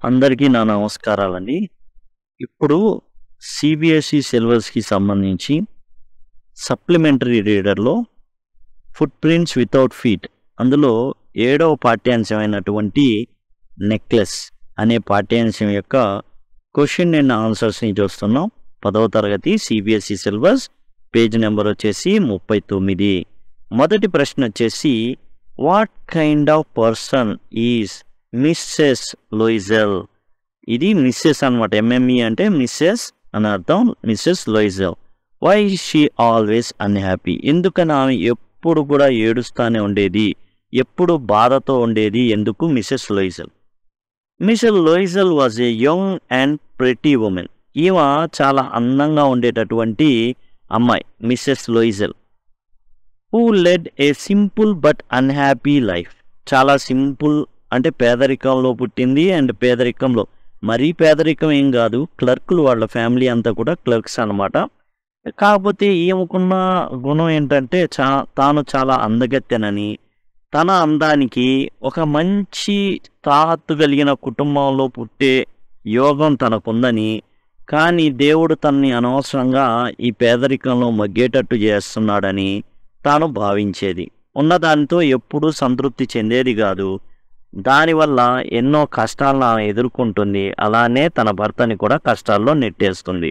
అందరికీ నా నమస్కారాలండి. ఇప్పుడు సిబిఎస్ఈ సిలబస్‌కి సంబంధించి సప్లిమెంటరీ రీడర్‌లో ఫుట్ ప్రింట్స్ వితౌట్ ఫీట్ అందులో 7వ పాఠ్యాంశమైనటువంటి నెక్లెస్ అనే పాఠ్యాంశం యొక్క క్వెషన్ అండ్ ఆన్సర్స్‌ని చూస్తున్నాం. 10వ తరగతి సిబిఎస్ఈ సిలబస్ పేజ్ నెంబర్ వచ్చేసి 39. మొదటి ప్రశ్న వచ్చేసి what kind of person is Mrs Loisel? ఇది మిస్సెస్ అనమాట. ఎంఎంఈ అంటే మిస్సెస్ అని అర్థం. Mrs Loisel. Why she always unhappy? ఎందుకని ఆమె ఎప్పుడు కూడా ఏడుస్తానే ఉండేది, ఎప్పుడు బాధతో ఉండేది? ఎందుకు Mrs Loisel? Mrs Loisel was a young and pretty woman. ఈమె చాలా అందంగా ఉండేటటువంటి అమ్మాయి Mrs Loisel. Who led a simple but unhappy life. చాలా సింపుల్ అంటే పేదరికంలో పుట్టింది అండ్ పేదరికంలో మరీ పేదరికం ఏం కాదు, క్లర్కులు, వాళ్ళ ఫ్యామిలీ అంతా కూడా క్లర్క్స్ అనమాట. కాకపోతే ఈమెకున్న గుణం ఏంటంటే తాను చాలా అందగత్తెనని, తన అందానికి ఒక మంచి తాహత్తు కలిగిన కుటుంబంలో పుట్టే యోగం తనకుందని, కానీ దేవుడు తనని అనవసరంగా ఈ పేదరికంలో మగ్గేటట్టు చేస్తున్నాడని తాను భావించేది. ఉన్నదానితో ఎప్పుడూ సంతృప్తి చెందేది కాదు. దానివల్ల ఎన్నో కష్టాలను ఆమె ఎదుర్కొంటుంది. అలానే తన భర్తని కూడా కష్టాల్లో నెట్టేస్తుంది.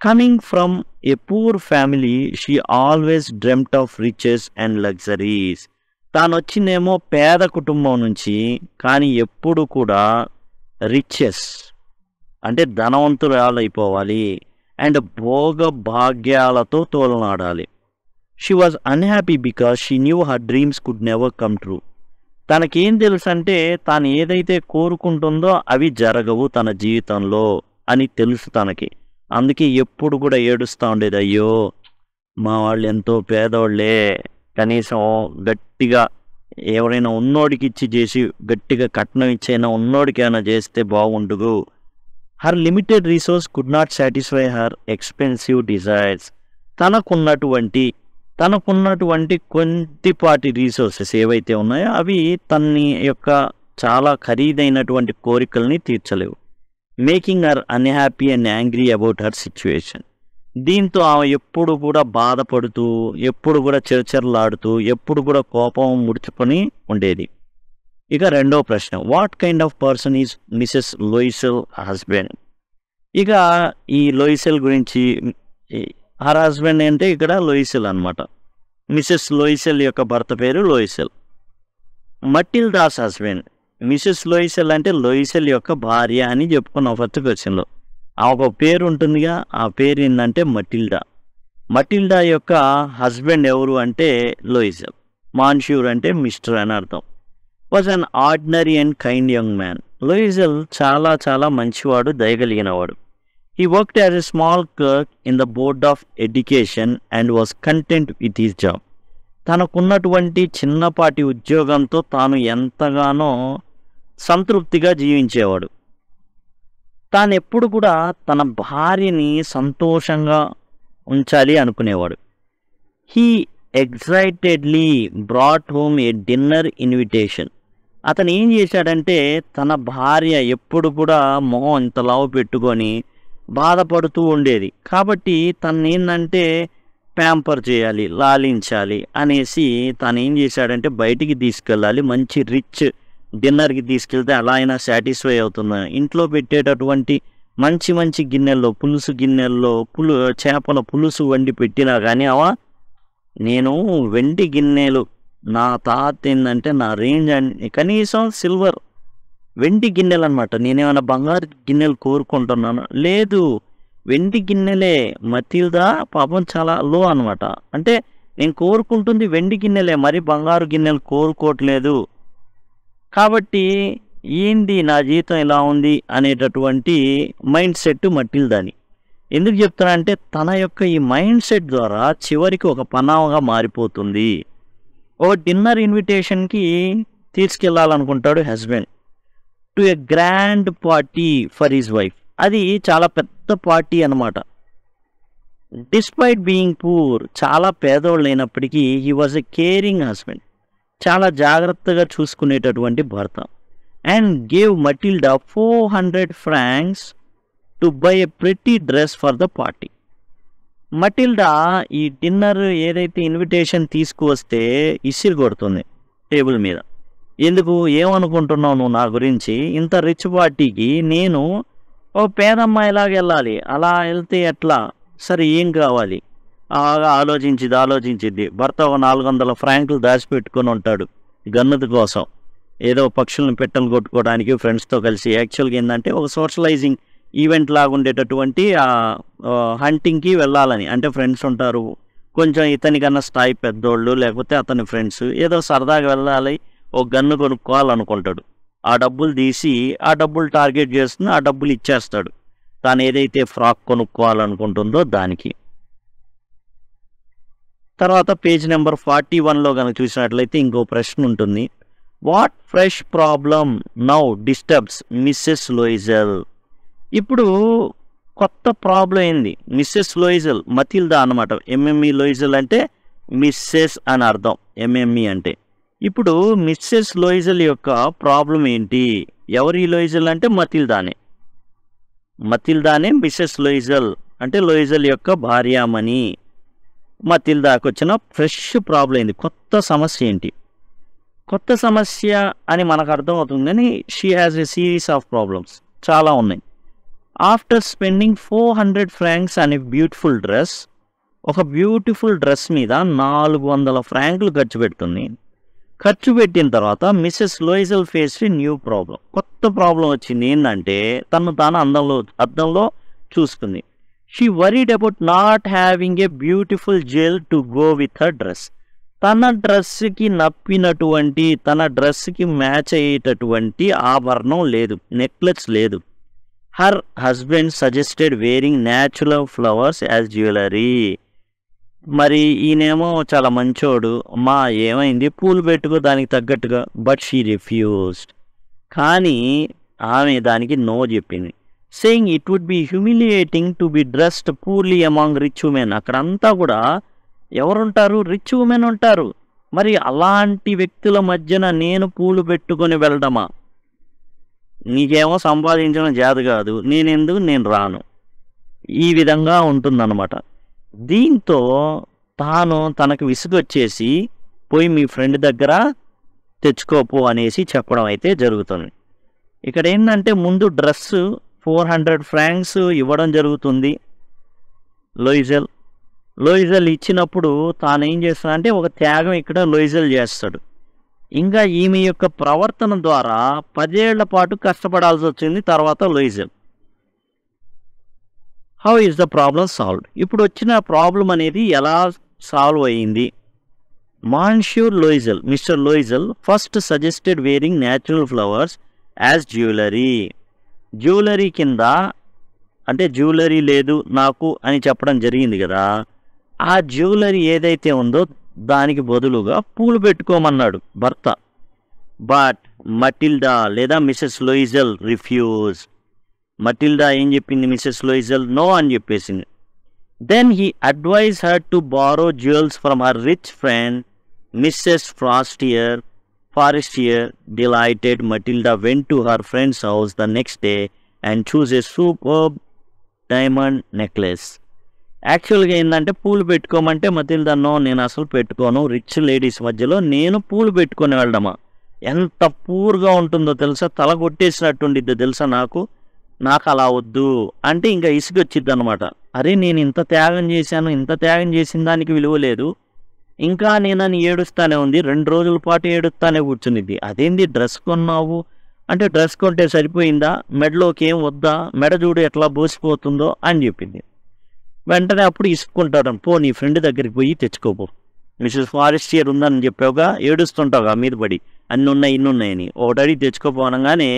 Coming from a poor family she always dreamt of riches and luxuries. తాను వచ్చిందేమో పేద కుటుంబం నుంచి, కానీ ఎప్పుడు కూడా రిచెస్ అంటే ధనవంతురాలైపోవాలి అండ్ భోగ భాగ్యాలతో తోలనాడాలి. She was unhappy because she knew her dreams could never come true. తనకేం తెలుసు అంటే తాను ఏదైతే కోరుకుంటుందో అవి జరగవు తన జీవితంలో అని తెలుసు తనకి. అందుకే ఎప్పుడు కూడా ఏడుస్తూ ఉండేది. అయ్యో మా వాళ్ళు ఎంతో పేదవాళ్ళే, కనీసం గట్టిగా ఎవరైనా ఉన్నోడికి ఇచ్చి చేసి గట్టిగా కట్నం ఇచ్చైనా ఉన్నోడికి ఏమైనా చేస్తే బాగుండుగు. Her limited resource could not satisfy her expensive desires. తనకున్నటువంటి కొద్దిపాటి రీసోర్సెస్ ఏవైతే ఉన్నాయో అవి తన యొక్క చాలా ఖరీదైనటువంటి కోరికల్ని తీర్చలేవు. Making her unhappy and angry about her situation. దీంతో ఆమె ఎప్పుడు కూడా బాధపడుతూ, ఎప్పుడు కూడా చిరచిరలాడుతూ, ఎప్పుడు కూడా కోపం ముడుచుకొని ఉండేది. ఇక రెండో ప్రశ్న, what kind of person is Mrs Loisel husband? ఇక ఈ లూయిసెల్ గురించి, హర్ హస్బెండ్ అంటే ఇక్కడ లూయిసెల్ అనమాట. మిసెస్ లూయిసెల్ యొక్క భర్త పేరు Loisel. Matilda's husband. Mrs Loisel అంటే లూయిసెల్ యొక్క భార్య అని చెప్పుకున్నాం ఫస్ట్ క్వశ్చన్లో. ఆ ఒక పేరు ఉంటుందిగా, ఆ పేరు ఏంటంటే మటిల్డా. మటిల్డా యొక్క హస్బెండ్ ఎవరు అంటే లూయిసెల్. మాన్ష్యూర్ అంటే మిస్టర్ అని అర్థం. Was an ordinary and kind young man. Loisel చాలా చాలా మంచివాడు, దయగలిగినవాడు. He worked as a small clerk in the Board of Education and was content with his job. తనకున్నటువంటి చిన్నపాటి ఉద్యోగంతో తాను ఎంతగానో సంతృప్తిగా జీవించేవాడు. తాను ఎప్పుడు కూడా తన భార్యని సంతోషంగా ఉంచాలి అనుకునేవాడు. He excitedly brought home a dinner invitation. అతను ఏం చేశాడంటే తన భార్య ఎప్పుడు కూడా మొహం ఇంత లావు పెట్టుకొని బాధపడుతూ ఉండేది. కాబట్టి తను ఏంటంటే ప్యాంపర్ చేయాలి, లాలించాలి అనేసి తను ఏం చేశాడంటే బయటికి తీసుకెళ్ళాలి, మంచి రిచ్ డిన్నర్కి తీసుకెళ్తే అలా అయినా సాటిస్ఫై అవుతుంది. ఇంట్లో పెట్టేటటువంటి మంచి మంచి గిన్నెల్లో, పులుసు గిన్నెల్లో చేపల పులుసు వండి పెట్టినా కానీ నేను వెండి గిన్నెలు, నా తాత ఏంటంటే నా రేంజ్ అని కనీసం సిల్వర్ వెండి గిన్నెలు అనమాట. నేనేమైనా బంగారు గిన్నెలు కోరుకుంటున్నాను, లేదు వెండి గిన్నెలే. మతిల్దా పాపం చాలా లో అనమాట. అంటే నేను కోరుకుంటుంది వెండి గిన్నెలే, మరి బంగారు గిన్నెలు కోరుకోవట్లేదు. కాబట్టి ఏంది నా జీవితం ఇలా ఉంది అనేటటువంటి మైండ్ సెట్ మటిల్దాని. ఎందుకు చెప్తున్నా అంటే తన యొక్క ఈ మైండ్ సెట్ ద్వారా చివరికి ఒక పనామగా మారిపోతుంది. ఓ డిన్నర్ ఇన్విటేషన్కి తీసుకెళ్లాలనుకుంటాడు husband to a grand party for his wife. అది చాలా పెద్ద పార్టీ అనమాట. డిస్పైట్ బీయింగ్ పూర్, చాలా పేదోళ్ళు అయినప్పటికీ he was a caring husband, చాలా జాగ్రత్తగా చూసుకునేటటువంటి భర్త. and gave Matilda 400 francs to buy a pretty dress for the party. Matilda ఈ డిన్నర్ ఏదైతే ఇన్విటేషన్ తీసుకువస్తే ఇసిరి కొడుతుంది టేబుల్ మీద. ఎందుకు, ఏమనుకుంటున్నావు నువ్వు నా గురించి? ఇంత రిచ్ పార్టీకి నేను ఓ పేదమ్మాయిలాగా వెళ్ళాలి, అలా వెళ్తే ఎట్లా? సరే ఏం కావాలి? ఆలోచించిద్ది. భర్త ఒక 400 ఫ్రాంకులు దాచిపెట్టుకొని ఉంటాడు గన్నుది కోసం, ఏదో పక్షులను పెట్టలు కొట్టుకోవడానికి ఫ్రెండ్స్తో కలిసి. యాక్చువల్గా ఏంటంటే ఒక సోషలైజింగ్ ఈవెంట్ లాగా ఉండేటటువంటి హంటింగ్కి వెళ్ళాలని. అంటే ఫ్రెండ్స్ ఉంటారు, కొంచెం ఇతనికన్నా స్థాయి పెద్దోళ్ళు లేకపోతే అతని ఫ్రెండ్స్, ఏదో సరదాగా వెళ్ళాలి, ఒక గన్ను కొనుక్కోవాలనుకుంటాడు. ఆ డబ్బులు తీసి ఆ డబ్బులు టార్గెట్ చేస్తుంది, ఆ డబ్బులు ఇచ్చేస్తాడు తాను ఏదైతే ఫ్రాక్ కొనుక్కోవాలనుకుంటుందో దానికి. తర్వాత పేజ్ నెంబర్ 41లో కనుక చూసినట్లయితే ఇంకో ప్రశ్న ఉంటుంది. What fresh problem now disturbs Mrs Loisel? ఇప్పుడు కొత్త ప్రాబ్లం ఏంది? మిస్సెస్ లోయిజెల్, మతిల్దా అనమాట. ఎంఎంఈ లోయిజెల్ అంటే మిస్సెస్ అని అర్థం, ఎంఎంఈ అంటే. ఇప్పుడు మిస్సెస్ లోయిజెల్ యొక్క ప్రాబ్లం ఏంటి? ఎవరి లోయిజెల్ అంటే మతిల్దానే మిస్సెస్ లోయిజెల్ అంటే లోయిజెల్ యొక్క భార్యామణి. మతిల్దాకు వచ్చిన ఫ్రెష్ ప్రాబ్లం ఏంది? కొత్త సమస్య ఏంటి? కొత్త సమస్య అని మనకు అర్థం అవుతుంది, కానీ she has a series of problems, చాలా ఉన్నాయి. ఆఫ్టర్ స్పెండింగ్ 400 ఫ్రాంక్స్ అనే బ్యూటిఫుల్ డ్రెస్, ఒక బ్యూటిఫుల్ డ్రెస్ మీద 400 ఫ్రాంకులు ఖర్చు పెడుతుంది. ఖర్చు పెట్టిన తర్వాత Mrs Loisel face new problem, కొత్త ప్రాబ్లం వచ్చింది. ఏంటంటే తను తాను అద్దంలో చూసుకుంది. She worried about not having a beautiful jewel to go with her dress. తన డ్రెస్కి నప్పినటువంటి, తన డ్రెస్కి మ్యాచ్ అయ్యేటటువంటి ఆభరణం లేదు, నెక్లెస్ లేదు. Her husband suggested wearing natural flowers as jewellery. మరి ఈయనేమో చాలా మంచోడు, అమ్మా ఏమైంది, పూలు పెట్టుకో దానికి తగ్గట్టుగా. But she refused. కానీ ఆమె దానికి నో చెప్పింది. Saying it would be humiliating to be dressed poorly among rich women. అక్కడంతా కూడా ఎవరుంటారు? రిచ్ ఉమెన్ ఉంటారు. మరి అలాంటి వ్యక్తుల మధ్యన నేను పూలు పెట్టుకొని వెళ్ళడమా? నీకేమో సంపాదించడం చేత కాదు, నేను రాను. ఈ విధంగా ఉంటుందన్నమాట. దీంతో తనకు విసుగొచ్చేసి పోయి మీ ఫ్రెండ్ దగ్గర తెచ్చుకోపో అనేసి చెప్పడం అయితే జరుగుతుంది. ఇక్కడ ఏంటంటే ముందు డ్రెస్సు 400 ఫ్రాంక్స్ ఇవ్వడం జరుగుతుంది లోయిజెల్ ఇచ్చినప్పుడు తాను ఏం చేస్తాడంటే ఒక త్యాగం ఇక్కడ లోయిజెల్ చేస్తాడు. ఇంకా ఈమె యొక్క ప్రవర్తన ద్వారా 10 ఏళ్ల పాటు కష్టపడాల్సి వచ్చింది తర్వాత Loisel. How is the problem solved? ఇప్పుడు వచ్చిన ప్రాబ్లం అనేది ఎలా సాల్వ్ అయ్యింది? Monsieur Loisel, Mr Loisel first suggested wearing natural flowers as jewellery కింద, అంటే జ్యువెలరీ లేదు నాకు అని చెప్పడం జరిగింది కదా, ఆ జ్యువెలరీ ఏదైతే ఉందో దానికి బదులుగా పూలు పెట్టుకోమన్నాడు భర్త. బట్ మటిల్డా లేదా మిసెస్ లోయిజెల్ రిఫ్యూజ్. మటిల్డా ఏం చెప్పింది? మిసెస్ లోయిజెల్ నో అని చెప్పేసింది. Then he advise her to borrow jewels from her rich friend Mrs Forestier. Delighted, Matilda went to her friend's house the next day and chose a superb diamond necklace. యాక్చువల్గా ఏంటంటే పూలు పెట్టుకోమంటే మతిల్దా no, నేను అసలు పెట్టుకోను, rich ladies మధ్యలో నేను పూలు పెట్టుకొని వెళ్ళడమా? ఎంత పూర్గా ఉంటుందో తెలుసా, తల కొట్టేసినట్టుండిద్దో తెలుసా నాకు అలా వద్దు అంటే ఇంకా ఇసుకొచ్చిద్ది అనమాట. అరే నేను ఇంత త్యాగం చేసిన దానికి విలువ లేదు, ఇంకా నేనని ఏడుస్తానే ఉంది, 2 రోజుల పాటు ఏడుస్తానే కూర్చునిద్ది. అదేంది డ్రెస్ కొన్నావు అంటే డ్రెస్ కొంటే సరిపోయిందా, మెడలోకి ఏం వద్దా, మెడ చూడు ఎట్లా బోసిపోతుందో అని చెప్పింది. వెంటనే అప్పుడు ఇసుక్కుంటారు, పో నీ ఫ్రెండ్ దగ్గరికి పోయి తెచ్చుకోపో, మిస్సెస్ ఫారెస్టియర్ ఉందని చెప్పావుగా, ఏడుస్తుంటావుగా మీద పడి అన్ని ఉన్నాయి ఇన్ని ఉన్నాయని, ఒకటి తెచ్చుకోపోనగానే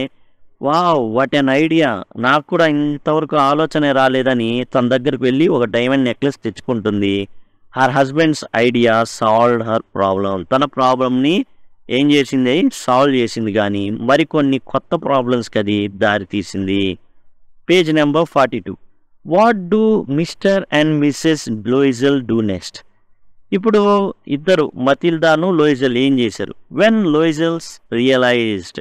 వావ్ వాట్ ఎన్ ఐడియా, నాకు కూడా ఇంతవరకు ఆలోచనే రాలేదని తన దగ్గరికి వెళ్ళి ఒక డైమండ్ నెక్లెస్ తెచ్చుకుంటుంది. Her husband's idea solved her problem. తన ప్రాబ్లంని ఏం చేసింది? సాల్వ్ చేసింది, కానీ మరికొన్ని కొత్త ప్రాబ్లమ్స్కి అది దారి తీసింది. Page number 42. What do Mr and Mrs Loisel do next? ఇప్పుడు ఇద్దరు మతిల్దాను లోయిజెల్ ఏం చేశారు? వెన్ లోయిజెల్స్ రియలైజ్డ్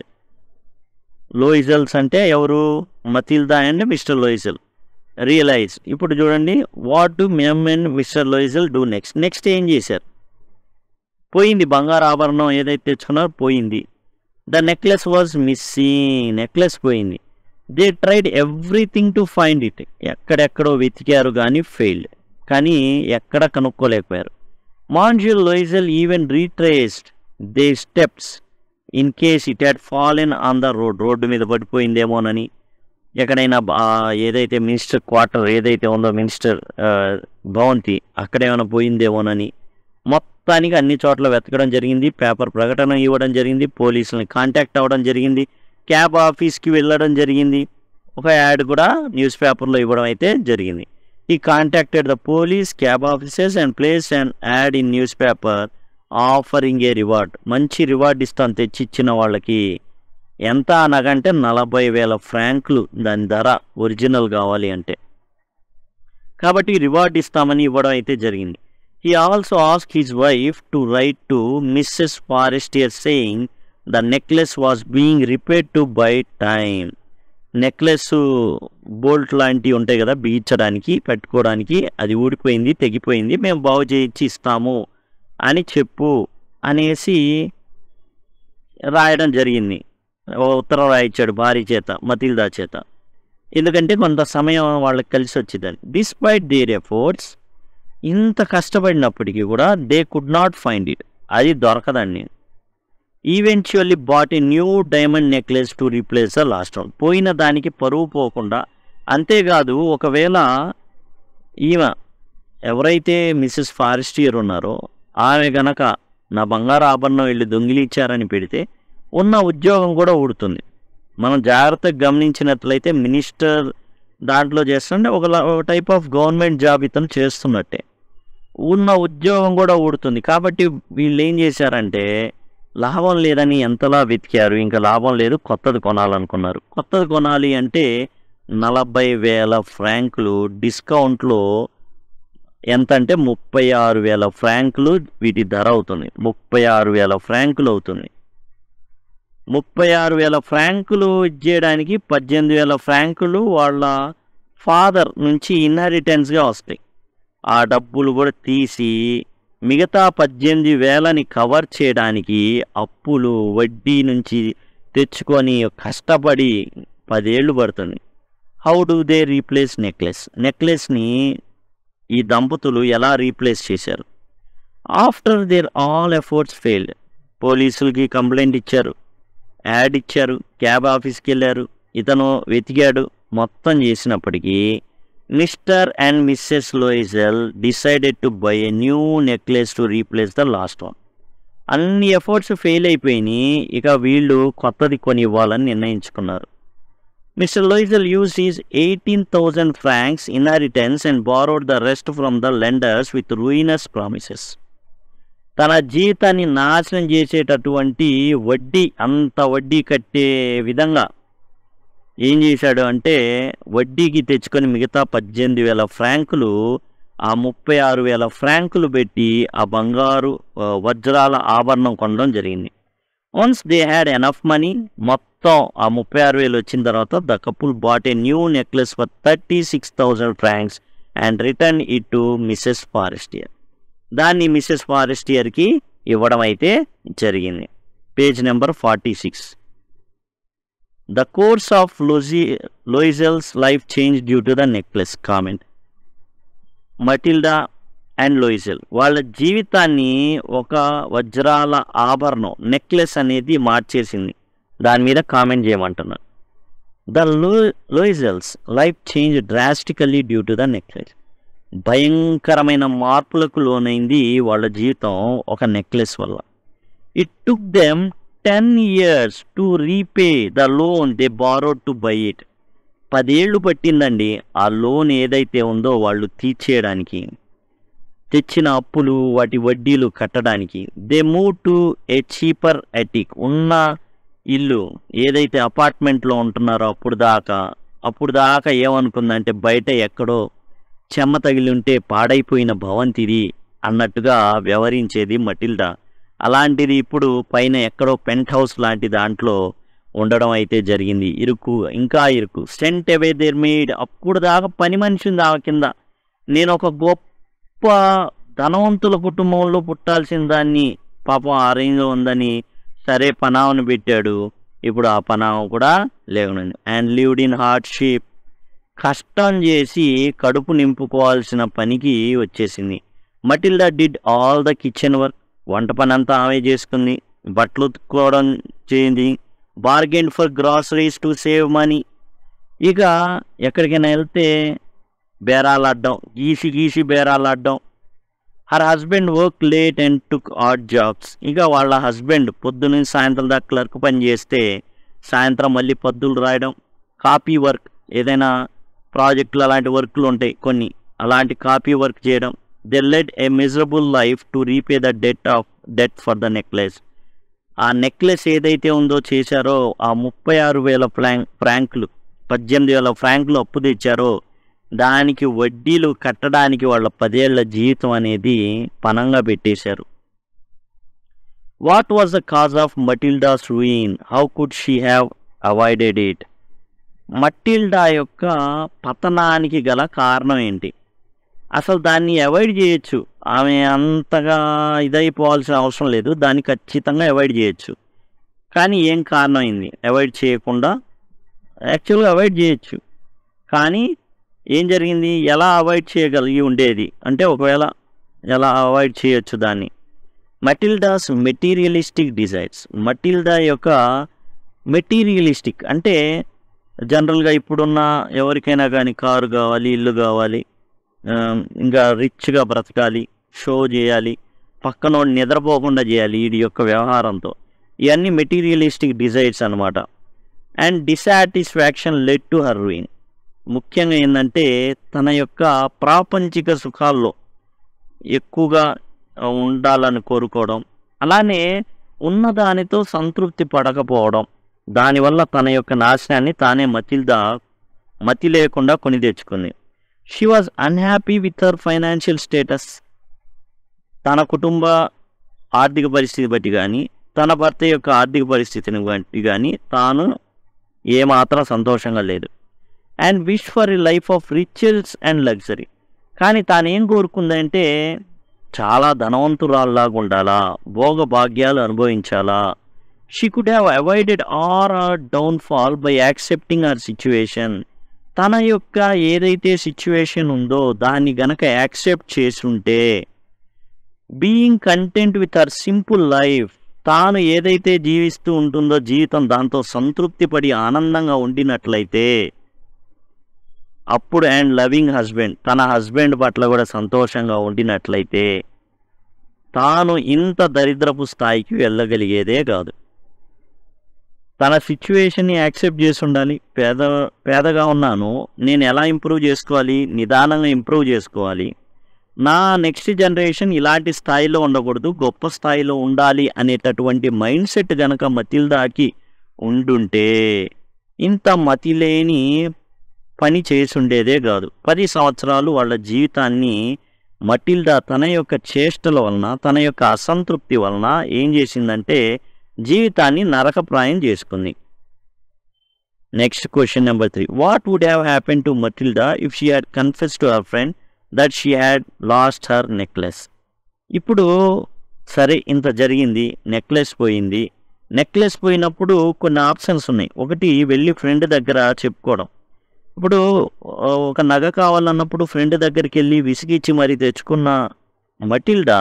లోయిజల్స్ అంటే ఎవరు? Matilda and Mr Loisel realise. ఇప్పుడు చూడండి, what do ma'am and Mr Loisel do next ఏం చేశారు? పోయింది బంగారు ఆభరణం ఏదైతే తెచ్చుకున్నారో పోయింది. The necklace was missing, necklace పోయింది. They tried everything to find it, ఎక్కడెక్కడో వెతికారు కానీ ఫెయిల్డ్, కానీ ఎక్కడ కనుక్కోలేకపోయారు. Monsieur Loisel even retraced they steps in case it had fallen on the road మీద పడిపోయిందేమోనని, ఎక్కడైనా ఏదైతే మినిస్టర్ క్వార్టర్ ఏదైతే ఉందో మినిస్టర్ భవంతి అక్కడేమైనా పోయిందేమోనని మొత్తానికి అన్ని చోట్ల వెతకడం జరిగింది. పేపర్ ప్రకటన ఇవ్వడం జరిగింది, పోలీసులని కాంటాక్ట్ అవ్వడం జరిగింది, క్యాబ్ ఆఫీస్కి వెళ్ళడం జరిగింది, ఒక యాడ్ కూడా న్యూస్ పేపర్లో ఇవ్వడం అయితే జరిగింది. ఈ contacted the police, cab officers and place and add in news paper offering A reward. మంచి రివార్డ్ ఇస్తాను తెచ్చిచ్చిన వాళ్ళకి. ఎంత అనగంటే 40,000 ఫ్రాంక్లు దాని ధర, ఒరిజినల్ కావాలి అంటే. కాబట్టి రివార్డ్ ఇస్తామని ఇవ్వడం అయితే జరిగింది. He also ask his wife to write to Mrs Forestier saying the necklace was being repaired to buy time. Necklace bolt లాంటివి ఉంటాయి కదా బిగించడానికి పెట్టుకోవడానికి, అది ఊడిపోయింది, తెగిపోయింది, మేము బాగు చేయించి ఇస్తాము అని చెప్పు అనేసి రాయడం జరిగింది. ఉత్తరం రాయించాడు భార్య చేత, మతిల్దా చేత. ఎందుకంటే కొంత సమయం వాళ్ళకి కలిసి వచ్చిందని. డిస్పైట్ దేర్ ఎఫర్ట్స్, ఇంత కష్టపడినప్పటికీ కూడా they could not find it, అది దొరకదండి. Eventually bought a new diamond necklace to replace the lost one. పోయిన దానికి పరువు పోకుండా, అంతేకాదు ఒకవేళ ఈమె ఎవరైతే మిస్సెస్ ఫారెస్టియర్ ఉన్నారో ఆమె గనక నా బంగారు ఆభరణం వెళ్ళి దొంగిలించారని పెడితే ఉన్న ఉద్యోగం కూడా ఊడుతుంది. మనం జాగ్రత్తగా గమనించినట్లయితే మినిస్టర్ దాంట్లో చేస్తుంటే ఒక టైప్ ఆఫ్ గవర్నమెంట్ జాబ్ ఇతను చేస్తున్నట్టే, ఉన్న ఉద్యోగం కూడా ఊడుతుంది. కాబట్టి వీళ్ళు ఏం చేశారంటే లాభం లేదని ఎంతలా వెతికారు, ఇంకా లాభం లేదు, కొత్తది కొనాలనుకున్నారు. కొత్తది కొనాలి అంటే 40,000 ఫ్రాంకులు డిస్కౌంట్లో ఎంత అంటే 36,000 ఫ్రాంకులు వీటి ధర అవుతుంది. 36,000 ఫ్రాంకులు అవుతుంది. 36,000 ఫ్రాంకులు ఇచ్చేయడానికి 18,000 ఫ్రాంకులు వాళ్ళ ఫాదర్ నుంచి ఇన్హెరిటెన్స్గా వస్తాయి. ఆ డబ్బులు కూడా తీసి మిగతా 18,000ని కవర్ చేయడానికి అప్పులు వడ్డీ నుంచి తెచ్చుకొని కష్టపడి 10 ఏళ్ళు పడుతుంది. హౌ డూ దే రీప్లేస్ నెక్లెస్ని ఈ దంపతులు ఎలా రీప్లేస్ చేశారు? After their all efforts failed. పోలీసులకి కంప్లైంట్ ఇచ్చారు, యాడ్ ఇచ్చారు, క్యాబ్ ఆఫీస్కి వెళ్ళారు, ఇతను వెతికాడు, మొత్తం చేసినప్పటికీ Mr and Mrs Loisel decided to buy a new necklace to replace the lost one. అన్ని ఎఫర్ట్స్ ఫెయిల్ అయిపోయినాయి, ఇక వీళ్ళు కొత్తది కొని ఇవ్వాలని నిర్ణయించుకున్నారు. Mr Loisel used his 18,000 francs inheritance and borrowed the rest from the lenders with ruinous promises. తన జీవితాన్ని నాశనం చేసేటటువంటి వడ్డీ, అంత వడ్డీ కట్టే విధంగా ఏం చేశాడు అంటే వడ్డీకి తెచ్చుకొని మిగతా 18,000 ఫ్రాంకులు ఆ 36,000 ఫ్రాంకులు పెట్టి ఆ బంగారు వజ్రాల ఆభరణం కొనడం జరిగింది. Once they had enough money, మొత్తం ఆ 36,000 వచ్చిన తర్వాత the couple bought a new necklace for 36,000 francs and return it to Mrs Forestier. దాన్ని మిస్సెస్ ఫారెస్టియర్కి ఇవ్వడం అయితే జరిగింది. Page number 46. The course of Loisel's life change due to the necklace. Comment. Matilda and Loisel వాళ్ళ జీవితాన్ని ఒక వజ్రాల ఆభరణం నెక్లెస్ అనేది మార్చేసింది. దాని మీద కామెంట్ చేయమంటున్నారు. The Loisels life change drastically due to the necklace. భయంకరమైన మార్పులకు లోనైంది వాళ్ళ జీవితం ఒక నెక్లెస్ వల్ల. It took them 10 years to repay the loan they borrowed to buy it. 10 ఏళ్ళు పట్టిందండి ఆ లోన్ ఏదైతే ఉందో వాళ్ళు తీర్చేయడానికి, తెచ్చిన అప్పులు వాటి వడ్డీలు కట్టడానికి. They move to A cheaper attic. ఉన్న ఇల్లు ఏదైతే అపార్ట్మెంట్లో ఉంటున్నారో అప్పుడు దాకా ఏమనుకుందంటే బయట ఎక్కడో చెమ్మ తగిలి ఉంటే పాడైపోయిన భవంతిది అన్నట్టుగా వ్యవహరించేది మటిల్డా. అలాంటిది ఇప్పుడు పైన ఎక్కడో పెంట్ హౌస్ లాంటి దాంట్లో ఉండడం అయితే జరిగింది. ఇరుకు, ఇంకా ఇరుకు. Sent away their maid. అప్పుడు దాకా పని మనిషి ఉంది ఆమె కింద. నేను ఒక గొప్ప ధనవంతుల కుటుంబంలో పుట్టాల్సిన దాన్ని, పాపం ఆ రేంజ్లో ఉందని సరే పనామను పెట్టాడు. ఇప్పుడు ఆ పనామ కూడా లేవనండి. And lived in hardship. కష్టం చేసి కడుపు నింపుకోవాల్సిన పనికి వచ్చేసింది. Matilda did all the kitchen work. వంట పని అంతా ఆమె చేసుకుంది. బట్టలు ఉతుక్కోవడం చేయింది. Bargain for groceries to save money. ఇక ఎక్కడికైనా వెళ్తే బేరాలాడడం, గీసి బేరాలాడడం. Her husband work late and took odd jobs. ఇక వాళ్ళ హస్బెండ్ పొద్దున్న సాయంత్రం దాకా క్లర్క్ పని చేస్తే సాయంత్రం మళ్ళీ పద్దులు రాయడం, కాపీ వర్క్, ఏదైనా ప్రాజెక్టులు అలాంటి వర్క్లు ఉంటాయి కొన్ని, అలాంటి కాపీ వర్క్ చేయడం. They led a miserable life to repay the debt for the necklace. ఆ నెక్లెస్ ఏదైతే ఉందో చేశారో, ఆ 36,000 ఫ్రాంకులు, 18,000 ఫ్రాంకులు అప్పు తెచ్చారో దానికి వడ్డీలు కట్టడానికి వాళ్ళ 10 ఏళ్ల జీవితం అనేది పనంగా పెట్టేశారు. What was the cause of Matildas ruin? How could she have avoided it? Matilda యొక్క పతనానికి గల కారణం ఏంటి? అసలు దాన్ని అవాయిడ్ చేయొచ్చు. ఆమె అంతగా ఇదైపోవాల్సిన అవసరం లేదు, దాన్ని ఖచ్చితంగా అవాయిడ్ చేయొచ్చు. కానీ ఏం కారణం అయింది అవాయిడ్ చేయకుండా? యాక్చువల్గా అవాయిడ్ చేయొచ్చు, కానీ ఏం జరిగింది? ఎలా అవాయిడ్ చేయగలిగి ఉండేది అంటే, ఒకవేళ ఎలా అవాయిడ్ చేయొచ్చు దాన్ని? Matildas materialistic desires. మటిల్డా యొక్క మెటీరియలిస్టిక్ అంటే జనరల్గా ఇప్పుడున్న ఎవరికైనా కానీ కారు కావాలి, ఇల్లు కావాలి, ఇంకా రిచ్గా బ్రతకాలి, షో చేయాలి, పక్కనోడు నిద్రపోకుండా చేయాలి వీడి యొక్క వ్యవహారంతో. ఇవన్నీ మెటీరియలిస్టిక్ డిజైర్స్ అనమాట. And dissatisfaction led to her ruin. ముఖ్యంగా ఏంటంటే తన యొక్క ప్రాపంచిక సుఖాల్లో ఎక్కువగా ఉండాలని కోరుకోవడం, అలానే ఉన్నదానితో సంతృప్తి పడకపోవడం, దానివల్ల తన యొక్క నాశనాన్ని తానే మతి లేకుండా కొని తెచ్చుకుంది. She was unhappy with her financial status. తన కుటుంబ ఆర్థిక పరిస్థితి బట్టి కానీ, తన భర్త యొక్క ఆర్థిక పరిస్థితిని బట్టి కానీ తాను ఏమాత్రం సంతోషంగా లేదు. And wish for a life of riches and luxury. కానీ తాను ఏం కోరుకుందంటే చాలా ధనవంతురాల్లాగా ఉండాలా, భోగ భాగ్యాలు అనుభవించాలా. She could have avoided her downfall by accepting her situation. తన యొక్క ఏదైతే సిచ్యువేషన్ ఉందో దాన్ని గనక యాక్సెప్ట్ చేసుంటే, being content with her simple life, తాను ఏదైతే జీవిస్తూ ఉంటుందో జీవితం దాంతో సంతృప్తి పడి ఆనందంగా ఉండినట్లయితే అప్పుడు, అండ్ లవింగ్ హస్బెండ్, తన హస్బెండ్ పట్ల కూడా సంతోషంగా ఉండినట్లయితే తాను ఇంత దరిద్రపు స్థాయికి వెళ్ళగలిగేదే కాదు. తన సిచ్యువేషన్ని యాక్సెప్ట్ చేసి ఉండాలి. పేదగా ఉన్నాను, నేను ఎలా ఇంప్రూవ్ చేసుకోవాలి, నిదానంగా ఇంప్రూవ్ చేసుకోవాలి, నా నెక్స్ట్ జనరేషన్ ఇలాంటి స్థాయిలో ఉండకూడదు, గొప్ప స్థాయిలో ఉండాలి అనేటటువంటి మైండ్ సెట్ కనుక మతిల్దాకి ఉండుంటే ఇంత మతిలేని పని చేసి ఉండేదే కాదు. 10 సంవత్సరాలు వాళ్ళ జీవితాన్ని మటిల్డా తన యొక్క చేష్టల వలన, తన యొక్క అసంతృప్తి వలన ఏం చేసిందంటే జీవితాన్ని నరకప్రాయం చేసుకుంది. Next question number 3. What would have happen to Matilda if she had confessed to her friend that she had lost her necklace? ఇప్పుడు సరే ఇంత జరిగింది, నెక్లెస్ పోయింది. నెక్లెస్ పోయినప్పుడు కొన్ని ఆప్షన్స్ ఉన్నాయి. ఒకటి, వెళ్ళి ఫ్రెండ్ దగ్గర చెప్పుకోవడం. ఇప్పుడు ఒక నగ కావాలన్నప్పుడు ఫ్రెండ్ దగ్గరికి వెళ్ళి విసిగిచ్చి మరీ తెచ్చుకున్న మటిల్డా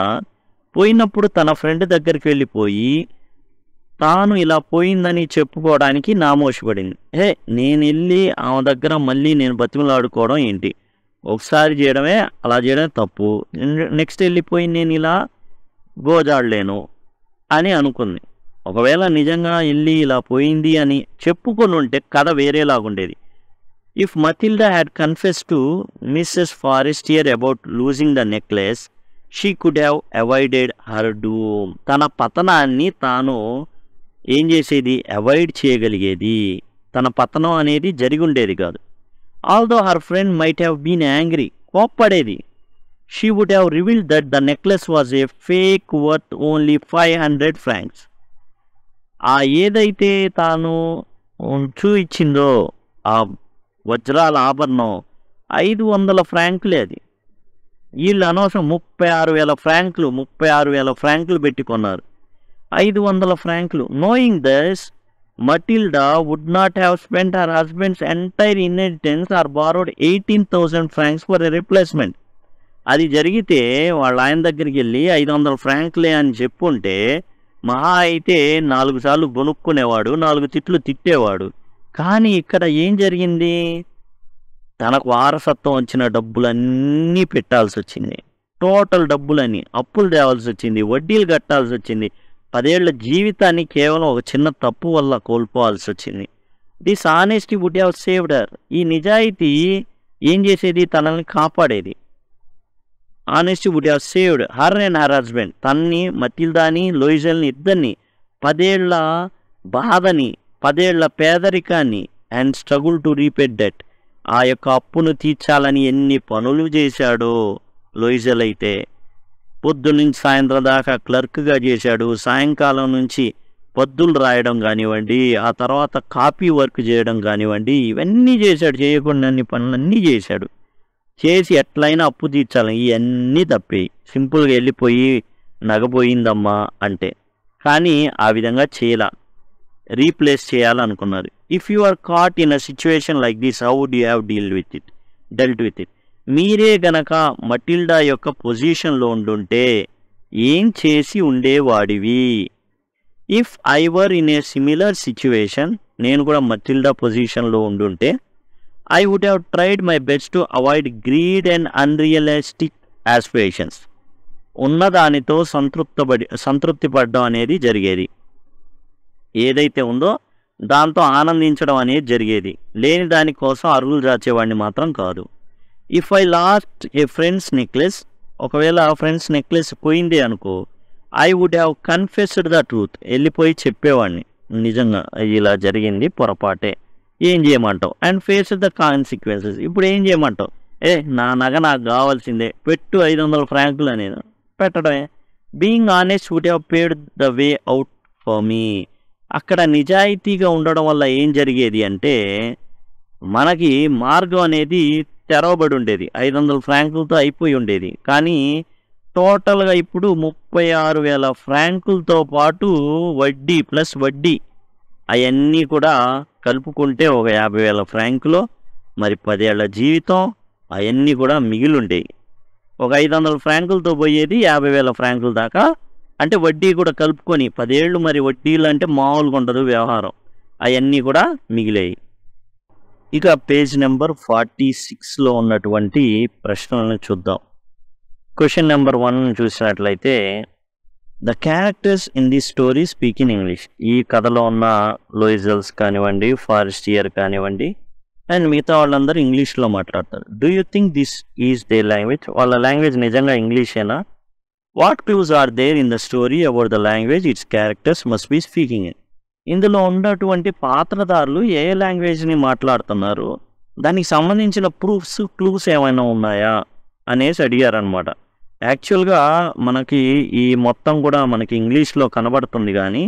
పోయినప్పుడు తన ఫ్రెండ్ దగ్గరికి వెళ్ళిపోయి తాను ఇలా పోయిందని చెప్పుకోవడానికి నామోషపడింది. నేను వెళ్ళి ఆమె దగ్గర మళ్ళీ నేను బతిమలాడుకోవడం ఏంటి, ఒకసారి చేయడమే, అలా చేయడమే తప్పు, నెక్స్ట్ వెళ్ళిపోయి నేను ఇలా గోజాడలేను అని అనుకుంది. ఒకవేళ నిజంగా వెళ్ళి ఇలా పోయింది అని చెప్పుకొని ఉంటే కథ వేరేలాగుండేది. If Matilda had confessed to Mrs Forestier about losing the necklace, she could have avoided her doom. తన పతనాన్ని తాను ఏం చేసేది, అవాయిడ్ చేయగలిగేది. తన పతనం అనేది జరిగి ఉండేది కాదు. Although her friend might have been angry, కోప్పడేది. She would have revealed that the necklace was a fake worth only 500 francs. ఆ ఏదైతే తాను ఇచ్చిందో ఆ వజ్రాల ఆభరణం 500 ఫ్రాంకులే అది. వీళ్ళు అనవసరం 36,000 ఫ్రాంకులు పెట్టి కొన్నారు. 500 ఫ్రాంకులు. Knowing this, Matilda would not have spent her husband's entire inheritance or borrowed 18,000 francs for a replacement. అది జరిగితే వాళ్ళ ఆయన దగ్గరికి వెళ్ళి 500 ఫ్రాంక్లే అని చెప్పుంటే మహా అయితే 4 సార్లు గొనుక్కునేవాడు, 4 తిట్లు తిట్టేవాడు. కానీ ఇక్కడ ఏం జరిగింది? తనకు వారసత్వం వచ్చిన డబ్బులన్నీ పెట్టాల్సి వచ్చింది. టోటల్ డబ్బులన్నీ అప్పులు తేవాల్సి వచ్చింది, వడ్డీలు కట్టాల్సి వచ్చింది. 10 ఏళ్ల జీవితాన్ని కేవలం ఒక చిన్న తప్పు వల్ల కోల్పోవాల్సి వచ్చింది. This honesty would have saved her. ఈ నిజాయితీ ఏం చేసేది? తనని కాపాడేది. Honesty would have saved her and her husband. తన్ని, మటిల్డాని, లూయిజల్ని ఇద్దరిని 10 ఏళ్ల బాధని, 10 ఏళ్ల పేదరికాన్ని and struggle to repay debt, ఆ యొక్క అప్పును తీర్చాలని ఎన్ని పనులు చేశాడో లూయిజల్ అయితే. పొద్దున్నుంచి సాయంత్రం దాకా క్లర్క్గా చేశాడు. సాయంకాలం నుంచి పద్దులు రాయడం కానివ్వండి, ఆ తర్వాత కాపీ వర్క్ చేయడం కానివ్వండి, ఇవన్నీ చేశాడు. చేయకుండా అన్ని పనులన్నీ చేశాడు. చేసి ఎట్లయినా అప్పు తీర్చాలని ఇవన్నీ తప్పేయి. సింపుల్గా వెళ్ళిపోయి నగపోయిందమ్మా అంటే. కానీ ఆ విధంగా చేయాల, రీప్లేస్ చేయాలనుకున్నారు. If you are caught in a situation like this, how would you have dealt with it? మీరే గనక మటిల్డా యొక్క పొజిషన్లో ఉండుంటే ఏం చేసి ఉండేవాడివి? If I were in a similar situation, నేను కూడా మటిల్డా పొజిషన్లో ఉండుంటే, I would have tried my best to avoid greed and unrealistic aspirations. ఉన్నదానితో సంతృప్తి పడడం అనేది జరిగేది. ఏదైతే ఉందో దాంతో ఆనందించడం అనేది జరిగేది. లేని దానికోసం అరుగులు చాచేవాడిని మాత్రం కాదు. If I lost a friend's necklace, ఒకవేళ ఫ్రెండ్స్ నెక్లెస్ పోయిందే అనుకో, I would have confessed the truth. వెళ్ళిపోయి చెప్పేవాడిని, నిజంగా ఇలా జరిగింది, పొరపాటే, ఏం చేయమంటావు? And face the consequences. ఇప్పుడు ఏం చేయమంటావు? నా నగ నాకు కావాల్సిందే, పెట్టు 500 ఫ్రాంకులు అనేది పెట్టడమే. Being honest would have paid the way out for me. అక్కడ నిజాయితీగా ఉండడం వల్ల ఏం జరిగేది అంటే, మనకి మార్గం అనేది తెరవబడి ఉండేది. 500 ఫ్రాంకులతో అయిపోయి ఉండేది. కానీ టోటల్గా ఇప్పుడు 36,000 ఫ్రాంకులతో పాటు వడ్డీ ప్లస్ వడ్డీ అవన్నీ కూడా కలుపుకుంటే ఒక 50,000 ఫ్రాంకులో మరి 10 ఏళ్ల జీవితం అవన్నీ కూడా మిగిలి ఉండేవి. ఒక 500 ఫ్రాంకులతో పోయేది 50,000 ఫ్రాంకుల దాకా. అంటే వడ్డీ కూడా కలుపుకొని 10 ఏళ్ళు, మరి వడ్డీలు అంటే మామూలుగా ఉండదు వ్యవహారం. అవన్నీ కూడా మిగిలాయి. ఇక పేజ్ నెంబర్ 46లో ఉన్నటువంటి ప్రశ్నలను చూద్దాం. క్వశ్చన్ నెంబర్ 1 చూసినట్లయితే, the characters in the story speak in English. ఈ కథలో ఉన్న లూయిజల్స్ కానివ్వండి, ఫారెస్టియర్ కానివ్వండి, అండ్ మిగతా వాళ్ళందరూ ఇంగ్లీష్లో మాట్లాడతారు. Do you think this is their language? వాళ్ళ లాంగ్వేజ్ నిజంగా ఇంగ్లీషేనా? What clues are there in the story about the language its characters must be speaking in? ఇందులో ఉన్నటువంటి పాత్రధారులు ఏ లాంగ్వేజ్ని మాట్లాడుతున్నారు, దానికి సంబంధించిన క్లూస్ ఏమైనా ఉన్నాయా అనేసి అడిగారనమాట. యాక్చువల్గా మనకి ఈ మొత్తం కూడా మనకి ఇంగ్లీష్లో కనబడుతుంది, కానీ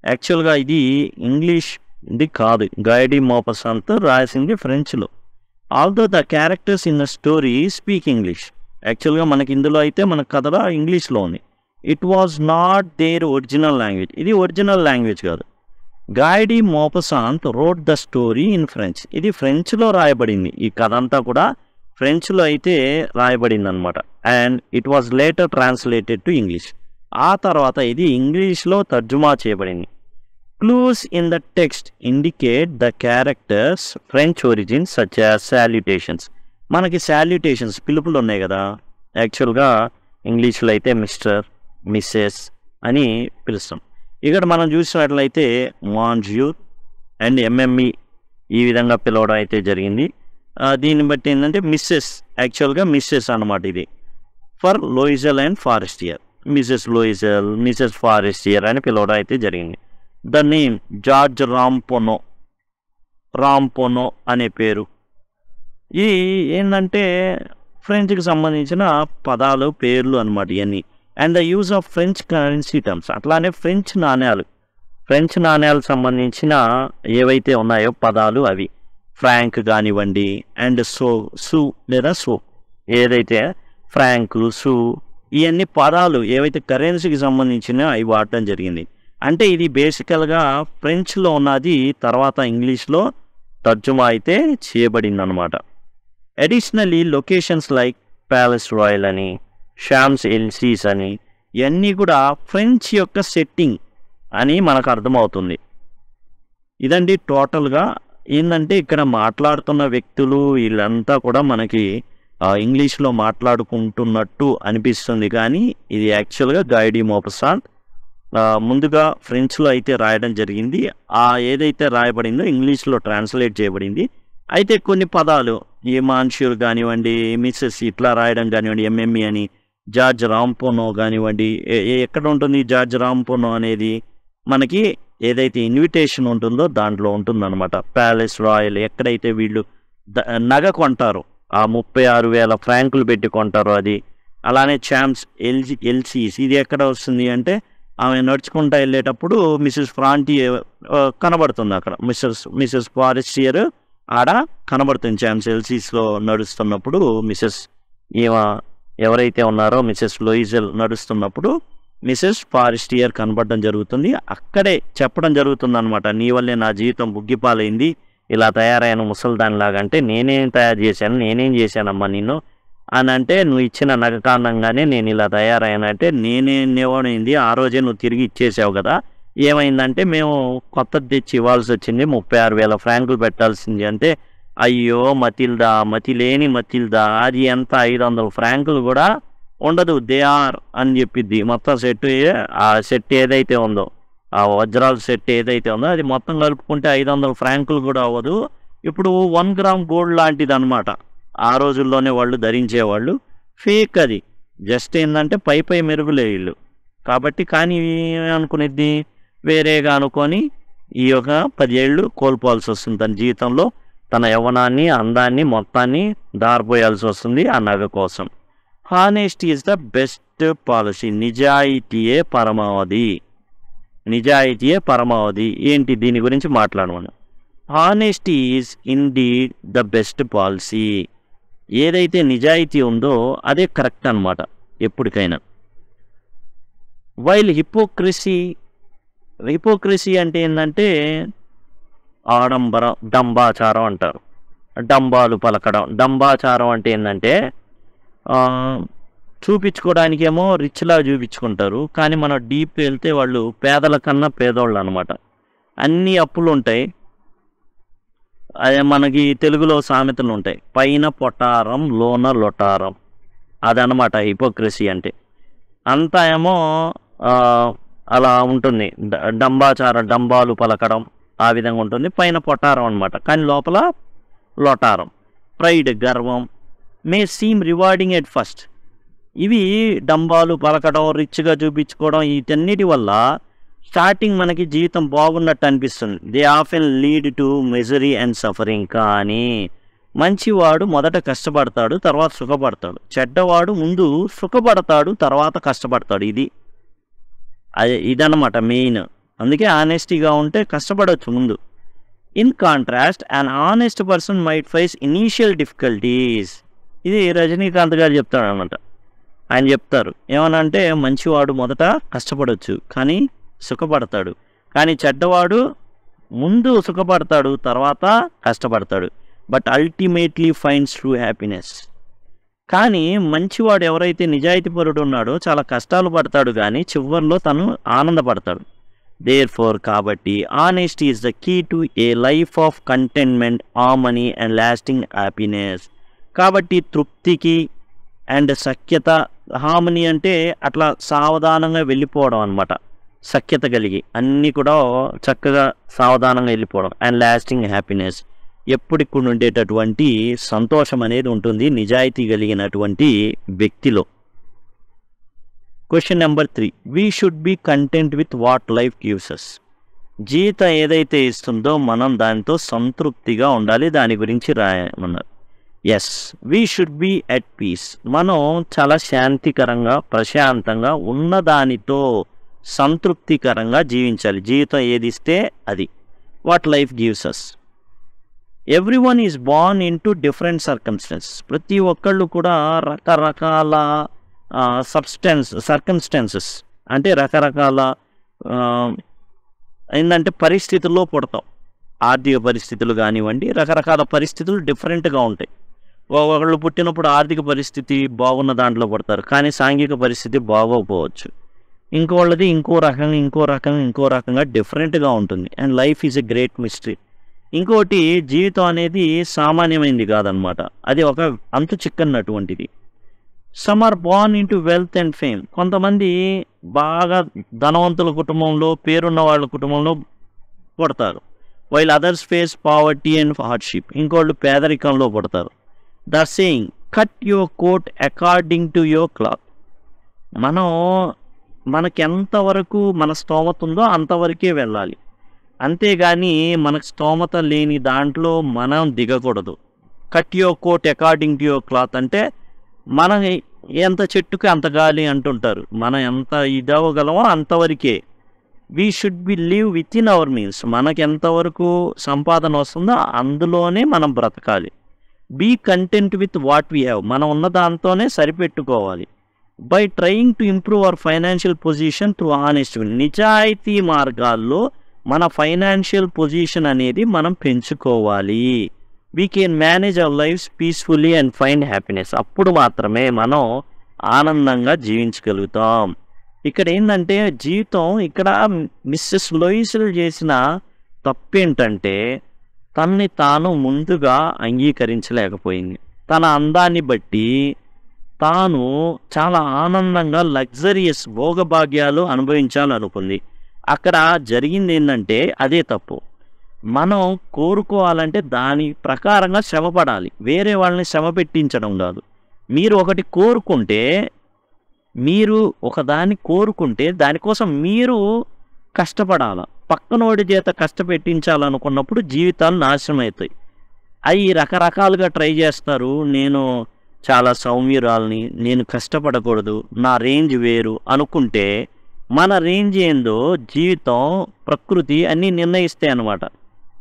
యాక్చువల్గా ఇది ఇంగ్లీష్ ఇది కాదు. గాయ్ డి మోపసాంత్ రాసింది ఫ్రెంచ్లో. Although the characters in the story speak English. యాక్చువల్గా మనకి ఇందులో అయితే మన కథలో ఇంగ్లీష్లో ఉంది. It was not their original language. ఇది ఒరిజినల్ లాంగ్వేజ్ కాదు. Guy de Maupassant wrote the story in French. ఇది ఫ్రెంచ్లో రాయబడింది. ఈ కథ అంతా కూడా ఫ్రెంచ్లో అయితే రాయబడింది అనమాట. And it was later translated to English. ఆ తర్వాత ఇది ఇంగ్లీష్లో తర్జుమా చేయబడింది. Clues in the text indicate the characters French origin such as salutations. మనకి సాల్యుటేషన్స్ పిలుపులు ఉన్నాయి కదా, యాక్చువల్గా ఇంగ్లీష్లో అయితే మిస్టర్, మిస్సెస్ అని పిలుస్తాం. ఇక్కడ మనం చూసినట్లయితే మాన్జ్యూర్ అండ్ ఎంఎంఈ ఈ విధంగా పిలవడం అయితే జరిగింది. దీన్ని బట్టి ఏంటంటే మిస్సెస్, యాక్చువల్గా మిస్సెస్ అన్నమాట. ఇది ఫర్ లూయిజల్ అండ్ ఫారెస్టియర్. మిసెస్ లూయిజల్, మిసెస్ ఫారెస్టియర్ అని పిలవడం అయితే జరిగింది. ద నేమ్ జార్జ్ రాంపోనో అనే పేరు. ఈ ఏంటంటే ఫ్రెంచ్కి సంబంధించిన పదాలు, పేర్లు అనమాట ఇవన్నీ. And the use of French currency terms, అట్లానే ఫ్రెంచ్ నాణ్యాలు, ఫ్రెంచ్ నాణ్యాలకు సంబంధించిన ఏవైతే ఉన్నాయో పదాలు అవి ఫ్రాంక్ కానివ్వండి అండ్ సు లేదా సో, ఏదైతే ఫ్రాంకు సు ఇవన్నీ పదాలు ఏవైతే కరెన్సీకి సంబంధించిన అవి వాడటం జరిగింది. అంటే ఇది బేసికల్గా ఫ్రెంచ్లో ఉన్నది తర్వాత ఇంగ్లీష్లో తర్జుమా అయితే చేయబడింది అనమాట. Additionally locations like palace royal అని, షామ్స్ ఎల్సీస్ అని ఇవన్నీ కూడా ఫ్రెంచ్ యొక్క సెట్టింగ్ అని మనకు అర్థమవుతుంది. ఇదండి టోటల్గా ఏంటంటే ఇక్కడ మాట్లాడుతున్న వ్యక్తులు వీళ్ళంతా కూడా మనకి ఇంగ్లీష్లో మాట్లాడుకుంటున్నట్టు అనిపిస్తుంది, కానీ ఇది యాక్చువల్గా గాయ్ డి మోపసాంట్ ముందుగా ఫ్రెంచ్లో అయితే రాయడం జరిగింది. ఏదైతే రాయబడిందో ఇంగ్లీష్లో ట్రాన్స్లేట్ చేయబడింది. అయితే కొన్ని పదాలు ఈ మాన్ష్యూర్ కానివ్వండి, మిస్సెస్ ఇట్లా రాయడం కానివ్వండి, ఎంఎంఈ అని, జార్జ్ రాంపోనో కానివ్వండి, ఎక్కడ ఉంటుంది జార్జ్ రాంపోనో అనేది మనకి ఏదైతే ఇన్విటేషన్ ఉంటుందో దాంట్లో ఉంటుందన్నమాట. ప్యాలెస్ రాయల్ ఎక్కడైతే వీళ్ళు నగ కొంటారో ఆ 36,000 ఫ్రాంకులు పెట్టి కొంటారో అది. అలానే చామ్స్ ఎల్సీస్ ఇది ఎక్కడ వస్తుంది అంటే ఆమె నడుచుకుంటూ వెళ్ళేటప్పుడు మిస్సెస్ ఫ్రాంటీ కనబడుతుంది అక్కడ. మిస్సెస్ ఫారెస్టియర్ ఆడ కనబడుతుంది చామ్స్ ఎల్సీస్లో నడుస్తున్నప్పుడు. ఎవరైతే ఉన్నారో మిస్సెస్ లూయిజెల్ నడుస్తున్నప్పుడు మిస్సెస్ ఫారెస్టియర్ కనబడడం జరుగుతుంది. అక్కడే చెప్పడం జరుగుతుంది అనమాట, నీ వల్లే నా జీవితం బుగ్గిపాలైంది, ఇలా తయారైన ముసల్దానిలాగా. అంటే నేనేం తయారు చేశాను, నేనేం చేశానమ్మా నిన్ను అని అంటే, నువ్వు ఇచ్చిన నగ కారణంగానే నేను ఇలా తయారైనంటే నేనేమైంది, ఆ రోజే నువ్వు తిరిగి ఇచ్చేసావు కదా, ఏమైందంటే మేము కొత్తది తెచ్చి ఇవ్వాల్సి వచ్చింది, 36,000 ఫ్రాంకులు పెట్టాల్సింది. అంటే అయ్యో మతి లేని మతిల్దా, అది ఎంత 500 ఫ్రాంకులు కూడా ఉండదు, దే ఆర్ అని చెప్పిద్ది. మొత్తం సెట్ ఆ సెట్ ఏదైతే ఉందో ఆ వజ్రాల సెట్ ఏదైతే ఉందో అది మొత్తం కలుపుకుంటే 500 ఫ్రాంకులు కూడా అవ్వదు. ఇప్పుడు 1 గ్రామ్ గోల్డ్ లాంటిది అనమాట. ఆ రోజుల్లోనే వాళ్ళు ధరించేవాళ్ళు. ఫేక్ అది, జస్ట్ ఏంటంటే పై మెరుగులే వీళ్ళు కాబట్టి. కానీ అనుకునేది వేరేగా అనుకొని ఈ యొక్క 10 ఏళ్ళు కోల్పోవాల్సి వస్తుంది తన జీవితంలో. తన యవ్వనాన్ని, అందాన్ని మొత్తాన్ని దారిపోయాల్సి వస్తుంది ఆ నగ కోసం. Honesty is the best policy. నిజాయితీయే పరమావధి. ఏంటి దీని గురించి మాట్లాడమని. Honesty is indeed the best policy. ఏదైతే నిజాయితీ ఉందో అదే కరెక్ట్ అనమాట ఎప్పటికైనా. వైల్ హిపోక్రసీ అంటే ఏంటంటే డంబాచారం అంటారు. డంబాలు పలకడం. డంబాచారం అంటే ఏంటంటే చూపించుకోవడానికేమో రిచ్లా చూపించుకుంటారు, కానీ మనం డీప్ వెళ్తే వాళ్ళు పేదల కన్నా పేదోళ్ళు అనమాట. అన్ని అప్పులు ఉంటాయి. అదే మనకి తెలుగులో సామెతలు ఉంటాయి, పైన పొటారం లోన లొటారం, అదనమాట హిపోక్రసీ అంటే. అంతా ఏమో అలా ఉంటుంది, డంబాలు పలకడం ఆ విధంగా ఉంటుంది. పైన పొటారం అనమాట, కానీ లోపల లొటారం. ప్రైడ్, గర్వం మే సీమ్ రివార్డింగ్ ఎట్ ఫస్ట్. ఇవి డంబాలు పలకడం, రిచ్గా చూపించుకోవడం, వీటన్నిటి వల్ల స్టార్టింగ్ మనకి జీవితం బాగున్నట్టు అనిపిస్తుంది. They often lead to misery and suffering. కానీ మంచివాడు మొదట కష్టపడతాడు, తర్వాత సుఖపడతాడు. చెడ్డవాడు ముందు సుఖపడతాడు, తర్వాత కష్టపడతాడు. ఇదన్నమాట మెయిన్. అందుకే ఆనెస్టీగా ఉంటే కష్టపడవచ్చు ముందు. In contrast an honest person might face initial difficulties. ఇది రజనీకాంత్ గారు చెప్తాడు అనమాట. ఆయన చెప్తారు ఏమనంటే, మంచివాడు మొదట కష్టపడవచ్చు కానీ సుఖపడతాడు, కానీ చెడ్డవాడు ముందు సుఖపడతాడు తర్వాత కష్టపడతాడు, but ultimately finds true happiness. కానీ మంచివాడు ఎవరైతే నిజాయితీపరుడు ఉన్నాడో చాలా కష్టాలు పడతాడు కానీ చివరిలో తను ఆనందపడతాడు. దేర్ఫోర్ కాబట్టి honesty is the key to a life of contentment, harmony and lasting happiness. కాబట్టి తృప్తికి అండ్ సఖ్యత, హార్మనీ అంటే అట్లా సావధానంగా వెళ్ళిపోవడం అనమాట, సఖ్యత కలిగి అన్నీ కూడా చక్కగా సావధానంగా వెళ్ళిపోవడం, అండ్ లాస్టింగ్ హ్యాపీనెస్, ఎప్పటికి ఉండేటటువంటి సంతోషం అనేది ఉంటుంది నిజాయితీ కలిగినటువంటి వ్యక్తిలో. Question number 3, we should be content with what life gives us. జీవితం ఏదైతే ఇస్తుందో మనం దానితో సంతృప్తిగా ఉండాలి, దాని గురించి రాయమన్నారు. Yes, we should be at peace. మనం చాలా శాంతికరంగా ప్రశాంతంగా ఉన్నదానితో సంతృప్తికరంగా జీవించాలి. జీవితం ఏది ఇస్తే అది. What life gives us. Everyone is born into different circumstances. ప్రతి ఒక్కళ్ళు కూడా రకరకాల సర్కమ్స్టెన్సెస్ అంటే రకరకాల ఏంటంటే పరిస్థితుల్లో పుడతాం. ఆర్థిక పరిస్థితులు కానివ్వండి, రకరకాల పరిస్థితులు డిఫరెంట్గా ఉంటాయి. ఒకళ్ళు పుట్టినప్పుడు ఆర్థిక పరిస్థితి బాగున్న దాంట్లో పడతారు, కానీ సాంఘిక పరిస్థితి బాగోకపోవచ్చు. ఇంకోళ్ళది ఇంకో రకంగా డిఫరెంట్గా ఉంటుంది. And life is a great mystery. ఇంకోటి, జీవితం అనేది సామాన్యమైనది కాదనమాట, అది ఒక అంతు చిక్కనటువంటిది. Some are born into wealth and fame. కొంతమంది బాగా ధనవంతుల కుటుంబంలో, పేరున్న వాళ్ళ కుటుంబంలో పుడతారు. While others face poverty and hardship. ఇంకోళ్ళు పేదరికంలో పుడతారు. The saying cut your coat according to your cloth. మనకి ఎంతవరకు మన స్తోమత ఉందో అంతవరకే వెళ్ళాలి, అంతేగాని మనకు స్తోమత లేని దాంట్లో మనం దిగకూడదు. Cut your coat according to your cloth అంటే మనం ఎంత చెట్టుకి అంత గాలి అంటుంటారు. మనం ఎంత ఇదవగలమో అంతవరకే. We should be live within our means. మనకి ఎంతవరకు సంపాదన వస్తుందో అందులోనే మనం బ్రతకాలి. Be content with what we have. మనం ఉన్న దాంతోనే సరిపెట్టుకోవాలి. By trying to improve our financial position through honest. నిజాయితీ మార్గాల్లో మన ఫైనాన్షియల్ పొజిషన్ అనేది మనం పెంచుకోవాలి. We can manage our lives peacefully and find happiness. అప్పుడు మాత్రమే మనం ఆనందంగా జీవించగలుగుతాం. ఇక్కడ ఏంటంటే జీవితం, ఇక్కడ మిస్సెస్ లోయిసెల్ చేసిన తప్పేంటంటే తనని తాను ముందుగా అంగీకరించలేకపోయింది. తన అందాన్ని బట్టి తాను చాలా ఆనందంగా లగ్జరియస్ భోగభాగ్యాలు అనుభవించాలనుకుంది. అక్కడ జరిగింది ఏంటంటే అదే తప్పు. మనం కోరుకోవాలంటే దాని ప్రకారంగా శ్రమపడాలి, వేరే వాళ్ళని శ్రమ పెట్టించడం కాదు. మీరు ఒకదాన్ని కోరుకుంటే దానికోసం మీరు కష్టపడాల. పక్కనోడి చేత కష్టపెట్టించాలనుకున్నప్పుడు జీవితాలు నాశనం అవుతాయి. అవి రకరకాలుగా ట్రై చేస్తారు. నేను చాలా సౌమ్యురాల్ని, నేను కష్టపడకూడదు, నా రేంజ్ వేరు అనుకుంటే మన రేంజ్ ఏందో జీవితం, ప్రకృతి అన్నీ నిర్ణయిస్తాయి అన్నమాట.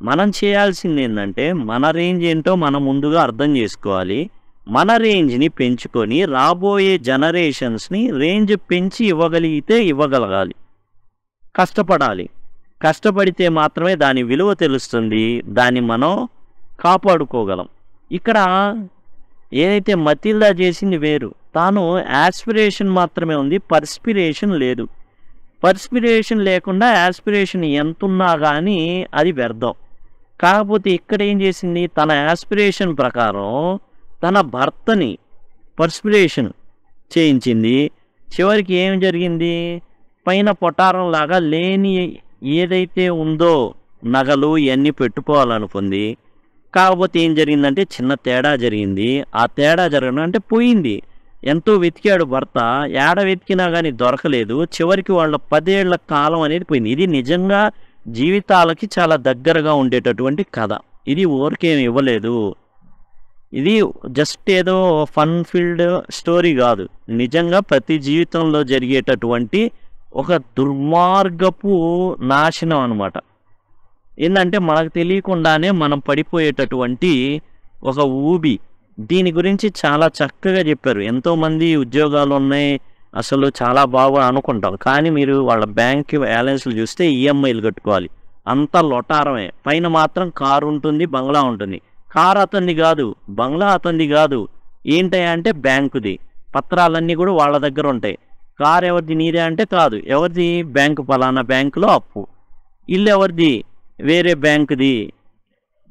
మనం చేయాల్సింది ఏంటంటే మన రేంజ్ ఏంటో మనం ముందుగా అర్థం చేసుకోవాలి. మన రేంజ్ని పెంచుకొని రాబోయే జనరేషన్స్ని రేంజ్ పెంచి ఇవ్వగలగాలి. కష్టపడాలి. కష్టపడితే మాత్రమే దాని విలువ తెలుస్తుంది, దాన్ని మనం కాపాడుకోగలం. ఇక్కడ ఏదైతే మతిల్దా చేసింది వేరు. తాను యాస్పిరేషన్ మాత్రమే ఉంది, పర్స్పిరేషన్ లేదు. పర్స్పిరేషన్ లేకుండా యాస్పిరేషన్ ఎంతున్నా కానీ అది వ్యర్థం. కాకపోతే ఇక్కడ ఏం చేసింది, తన యాస్పిరేషన్ ప్రకారం తన భర్తని పర్స్పిరేషన్ చేయించింది. చివరికి ఏం జరిగింది, పైన పొటారం లాగా లేని ఏదైతే ఉందో నగలు ఇవన్నీ పెట్టుకోవాలనుకుంది. కాకపోతే ఏం జరిగిందంటే చిన్న తేడా జరిగింది. ఆ తేడా జరగడం అంటే పోయింది. ఎంతో వెతికాడు భర్త, ఏడ వెతికినా కానీ దొరకలేదు. చివరికి వాళ్ళ 10 ఏళ్ల కాలం అనేది పోయింది. ఇది నిజంగా జీవితాలకి చాలా దగ్గరగా ఉండేటటువంటి కథ. ఇది ఊరికేమి ఇవ్వలేదు, ఇది జస్ట్ ఏదో ఫన్ ఫీల్డ్ స్టోరీ కాదు. నిజంగా ప్రతి జీవితంలో జరిగేటటువంటి ఒక దుర్మార్గపు నాశనం అనమాట. ఏంటంటే మనకు తెలియకుండానే మనం పడిపోయేటటువంటి ఒక ఊబి. దీని గురించి చాలా చక్కగా చెప్పారు. ఎంతోమంది ఉద్యోగాలు ఉన్నాయి, అసలు చాలా బాగా అనుకుంటాం, కానీ మీరు వాళ్ళ బ్యాంక్ బ్యాలెన్స్లు చూస్తే ఈఎంఐలు కట్టుకోవాలి. అంతా లొటారమే. పైన మాత్రం కారు ఉంటుంది, బంగ్లా ఉంటుంది. కారు అతనిది కాదు, బంగ్లా అతనిది కాదు. ఏంటంటే అంటే బ్యాంకుది. పత్రాలన్నీ కూడా వాళ్ళ దగ్గర ఉంటాయి. కారు ఎవరిది, నీదే అంటే కాదు. ఎవరిది, బ్యాంకు, పలానా బ్యాంకులో అప్పు. ఇల్లు ఎవరిది, వేరే బ్యాంకుది.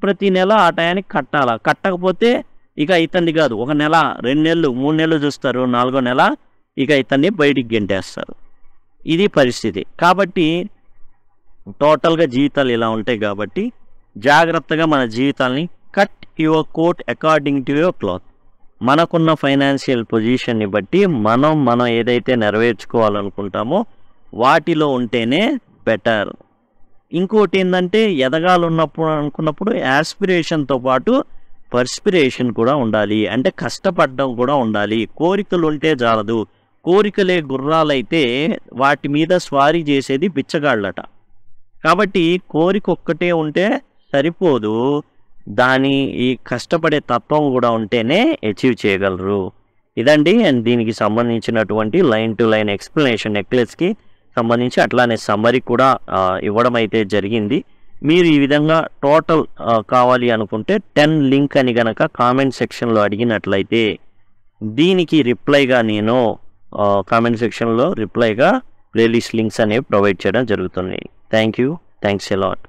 ప్రతి నెల ఆ టయానికి కట్టాలా. కట్టకపోతే ఇక ఇతన్ని కాదు, 1 నెల, 2 నెలలు, 3 నెలలు చూస్తారు, 4వ నెల ఇక ఇతన్ని బయటికి గెంటేస్తారు. ఇది పరిస్థితి. కాబట్టి టోటల్గా జీవితాలు ఇలా ఉంటాయి. కాబట్టి జాగ్రత్తగా మన జీవితాల్ని cut your coat according to your cloth. మనకున్న ఫైనాన్షియల్ పొజిషన్ని బట్టి మనం ఏదైతే నెరవేర్చుకోవాలనుకుంటామో వాటిలో ఉంటేనే బెటర్. ఇంకోటి ఏంటంటే అనుకున్నప్పుడు యాస్పిరేషన్తో పాటు పర్స్పిరేషన్ కూడా ఉండాలి. అంటే కష్టపడడం కూడా ఉండాలి. కోరికలు ఉంటే చాలదు, కోరికలే గుర్రాలైతే వాటి మీద స్వారీ చేసేది బిచ్చగాళ్ళట. కాబట్టి కోరిక ఒక్కటే ఉంటే సరిపోదు, దాని ఈ కష్టపడే తత్వం కూడా ఉంటేనే అచీవ్ చేయగలరు. ఇదండి అండ్ దీనికి సంబంధించినటువంటి లైన్ టు లైన్ ఎక్స్ప్లెనేషన్ నెక్లెస్కి సంబంధించి. అట్లానే సమ్మరీ కూడా ఇవ్వడం అయితే జరిగింది. మీరు ఈ విధంగా టోటల్ కావాలి అనుకుంటే 10 లింక్ అని గనక కామెంట్ సెక్షన్లో అడిగినట్లయితే దీనికి రిప్లైగా నేను కామెంట్ సెక్షన్లో రిప్లైగా ప్లేలిస్ట్ లింక్స్ అనేవి ప్రొవైడ్ చేయడం జరుగుతుంది. Thank you, thanks a lot.